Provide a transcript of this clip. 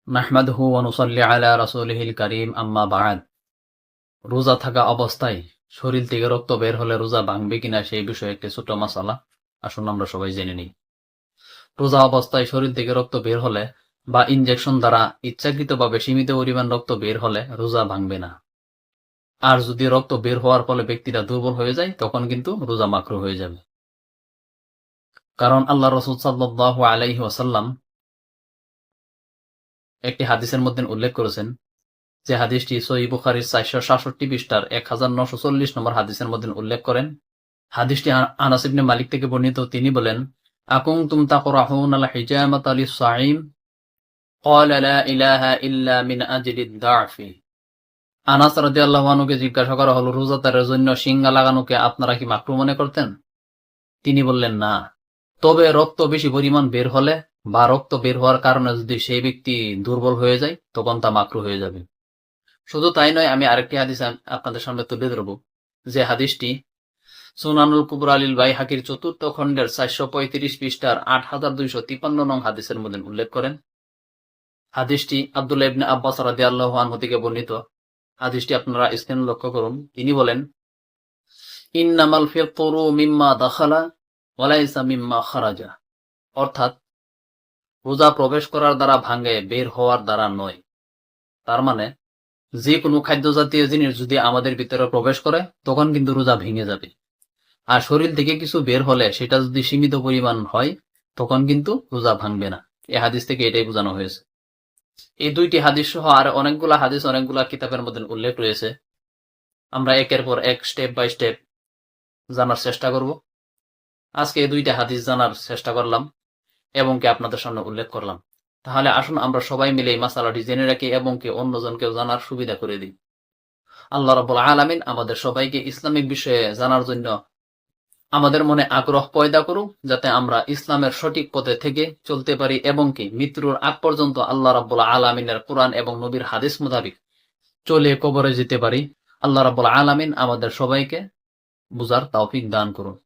নাহমাদুহু ওয়া নুসাল্লি আলা রাসূলিহিল কারীম আম্মা বা'দ। রোজা থাকা অবস্থায় শরীর থেকে রক্ত বের হলে রোজা ভাঙবে কিনা সেই বিষয়ে একটি ছোট মাসালা আসুন আমরা সবাই জেনে নিই। রোজা অবস্থায় শরীর থেকে রক্ত বের হলে বা ইনজেকশন দ্বারা ইচ্ছাকৃতভাবে সীমিত পরিমাণ রক্ত বের হলে রোজা ভাঙবে না। আর যদি রক্ত বের হওয়ার ফলে ব্যক্তিরা দুর্বল হয়ে যায় তখন কিন্তু রোজা মাকরুহ হয়ে যাবে। কারণ আল্লাহ রাসূল সাল্লাল্লাহু আলাইহি ওয়াসাল্লাম একটি হাদিসের মধ্যে উল্লেখ করেছেন, যে হাদিসটি সহিহ বুখারীর 466 পৃষ্ঠার 1940 নম্বর হাদিসের মধ্যে উল্লেখ করেন। হাদিসটি আনাস ইবনে মালিক থেকে বর্ণিত। তিনি বলেন, আকুনতুম তাকরাহুনাল হিজামাতা লিস-সাঈম? ক্বালা লা ইলাহা ইল্লা মিন আজলিদ দা'ফি। আনাস রাদিয়াল্লাহু আনহুকে জিজ্ঞাসা করা হলো, রোজাদারের জন্য শিঙ্গা লাগানোকে আপনারা কি মাকরুহ মনে করতেন? তিনি বললেন, না, তবে রক্ত বেশি পরিমাণ বের হলে বা রক্ত বের হওয়ার কারণে যদি সেই ব্যক্তি দুর্বল হয়ে যায় তখন তা মাকরুহ হয়ে যাবে। শুধু তাই নয়, আমি আরেকটি হাদিস আপনাদের সামনে তুলে ধরব, যে হাদিসটি সুনানুল কুবরা লিল বাইহাকির 4th খণ্ডের 435 পৃষ্ঠার 8253 নং হাদিসের মধ্যে উল্লেখ করেন। হাদিসটি আব্দুল্লাহ ইবনে আব্বাস রাদিয়াল্লাহু আনহু থেকে বর্ণিত। হাদিসটি আপনারা স্ক্রিনে লক্ষ্য করুন। তিনি বলেন, ইন্নামাল ফিতরু মিম্মা দাখালা ওয়া লাইসা মিম্মা খারাজা। অর্থাৎ রোজা প্রবেশ করার দ্বারা ভাঙে, বের হওয়ার দ্বারা নয়। তার মানে যে কোনো খাদ্য জাতীয় জিনিস যদি আমাদের ভিতরে প্রবেশ করে তখন কিন্তু রোজা ভেঙে যাবে। আর শরীর থেকে কিছু বের হলে সেটা যদি সীমিত পরিমাণ হয় তখন কিন্তু রোজা ভাঙবে না। এই হাদিস থেকে এটাই বোঝানো হয়েছে। এই দুইটি হাদিস সহ আর অনেকগুলা হাদিস অনেকগুলা কিতাবের মধ্যে উল্লেখ রয়েছে। আমরা একের পর এক স্টেপ বাই স্টেপ জানার চেষ্টা করব। আজকে এই দুইটা হাদিস জানার চেষ্টা করলাম এবং কি আপনাদের সামনে উল্লেখ করলাম। তাহলে আসুন আমরা সবাই মিলে এই মাসালাটি জেনে রাখি এবং কি অন্যজনকেও জানার সুবিধা করে দিই। আল্লাহ রাব্বুল আলামিন আমাদের সবাইকে ইসলামিক বিষয়ে জানার জন্য আমাদের মনে আগ্রহ পয়দা করুক, যাতে আমরা ইসলামের সঠিক পথে থেকে চলতে পারি এবং কি মৃত্যুর আগ পর্যন্ত আল্লাহ রাব্বুল আলামিনের কোরআন এবং নবীর হাদিস মোতাবেক চলে কবরে যেতে পারি। আল্লাহ রাব্বুল আলামিন আমাদের সবাইকে বুঝার তৌফিক দান করুন।